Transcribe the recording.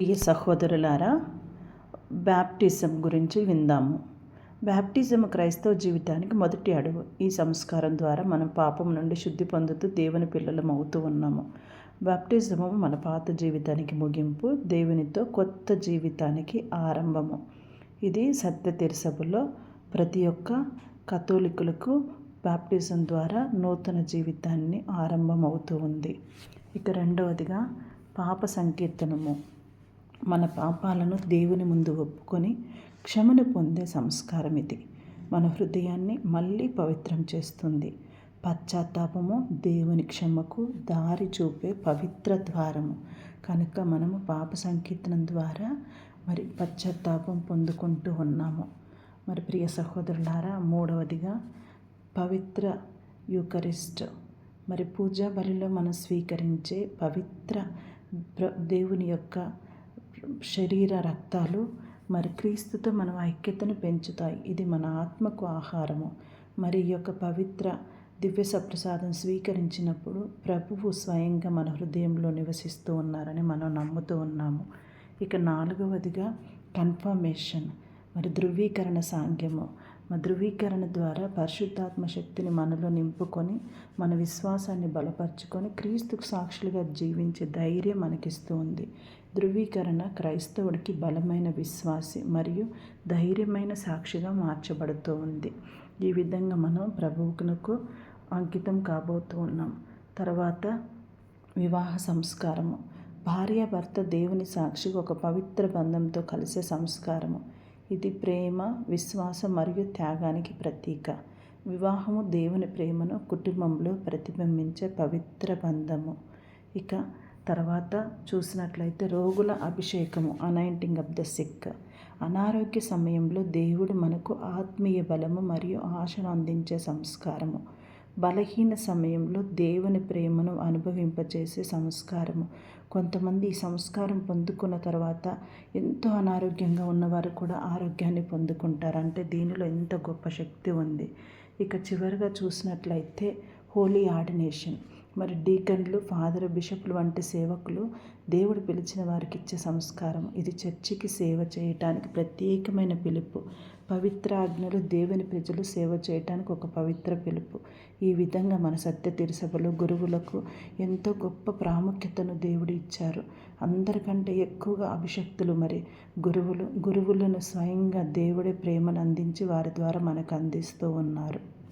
ఈ సహోదరులారా, బ్యాప్టిజం గురించి విందాము. బ్యాప్టిజం క్రైస్తవ జీవితానికి మొదటి అడుగు. ఈ సంస్కారం ద్వారా మనం పాపం నుండి శుద్ధి పొందుతూ దేవుని పిల్లలం అవుతూ ఉన్నాము. బ్యాప్టిజము మన పాత జీవితానికి ముగింపు, దేవునితో కొత్త జీవితానికి ఆరంభము. ఇది సత్య తిరుసభలో ప్రతి ఒక్క కథోలికులకు బ్యాప్టిజం ద్వారా నూతన జీవితాన్ని ఆరంభమవుతూ ఉంది. ఇక రెండవదిగా పాప సంకీర్తనము. మన పాపాలను దేవుని ముందు ఒప్పుకొని క్షమను పొందే సంస్కారం ఇది. మన హృదయాన్ని మళ్ళీ పవిత్రం చేస్తుంది. పశ్చాత్తాపము దేవుని క్షమకు దారి చూపే పవిత్ర ద్వారము. కనుక మనము పాప సంకీర్తనం ద్వారా పశ్చాత్తాపం పొందుకుంటూ ఉన్నాము. ప్రియ సహోదరులారా, మూడవదిగా పవిత్ర యూకరిస్ట్. పూజా బలిలో మనం స్వీకరించే పవిత్ర దేవుని యొక్క శరీర రక్తాలు క్రీస్తుతో మన ఐక్యతను పెంచుతాయి. ఇది మన ఆత్మకు ఆహారము. ఈ యొక్క పవిత్ర దివ్య సప్రసాదం స్వీకరించినప్పుడు ప్రభువు స్వయంగా మన హృదయంలో నివసిస్తూ ఉన్నారని మనం నమ్ముతూ ఉన్నాము. ఇక నాలుగవదిగా కన్ఫర్మేషన్, ధృవీకరణ సాంగ్యము. ధృవీకరణ ద్వారా పరిశుద్ధాత్మ శక్తిని మనలో నింపుకొని మన విశ్వాసాన్ని బలపరుచుకొని క్రీస్తుకు సాక్షులుగా జీవించే ధైర్యం మనకిస్తూ ఉంది. ధృవీకరణ క్రైస్తవుడికి బలమైన విశ్వాసి మరియు ధైర్యమైన సాక్షిగా మార్చబడుతూ ఉంది. ఈ విధంగా మనం ప్రభువుకు అంకితం కాబోతూ ఉన్నాం. తర్వాత వివాహ సంస్కారము. భార్యాభర్త దేవుని సాక్షిగా ఒక పవిత్ర బంధంతో కలిసే సంస్కారము. ఇది ప్రేమ, విశ్వాసం మరియు త్యాగానికి ప్రతీక. వివాహము దేవుని ప్రేమను కుటుంబంలో ప్రతిబింబించే పవిత్ర బంధము. ఇక తర్వాత చూసినట్లయితే రోగుల అభిషేకము, అనాయింటింగ్ ఆఫ్ ద సిక్. అనారోగ్య సమయంలో దేవుడు మనకు ఆత్మీయ బలము మరియు ఆశను అందించే సంస్కారము. బలహీన సమయంలో దేవుని ప్రేమను అనుభవింపచేసే సంస్కారము. కొంతమంది ఈ సంస్కారం పొందుకున్న తర్వాత ఎంతో అనారోగ్యంగా ఉన్నవారు కూడా ఆరోగ్యాన్ని పొందుకుంటారు. అంటే దీనిలో ఎంత గొప్ప శక్తి ఉంది. ఇక చివరిగా చూసినట్లయితే హోలీ ఆర్డినేషన్. డీకన్లు, ఫాదర్, బిషప్లు వంటి సేవకులు దేవుడు పిలిచిన వారికి ఇచ్చే సంస్కారం. ఇది చర్చికి సేవ చేయటానికి ప్రత్యేకమైన పిలుపు. పవిత్ర ఆజ్ఞలు దేవుని ప్రజలు సేవ చేయటానికి ఒక పవిత్ర పిలుపు. ఈ విధంగా మన సత్య తిరుసభలో గురువులకు ఎంతో గొప్ప ప్రాముఖ్యతను దేవుడు ఇచ్చారు. అందరికంటే ఎక్కువగా అభిషక్తులు గురువులను స్వయంగా దేవుడే ప్రేమను అందించి వారి ద్వారా మనకు అందిస్తూ ఉన్నారు.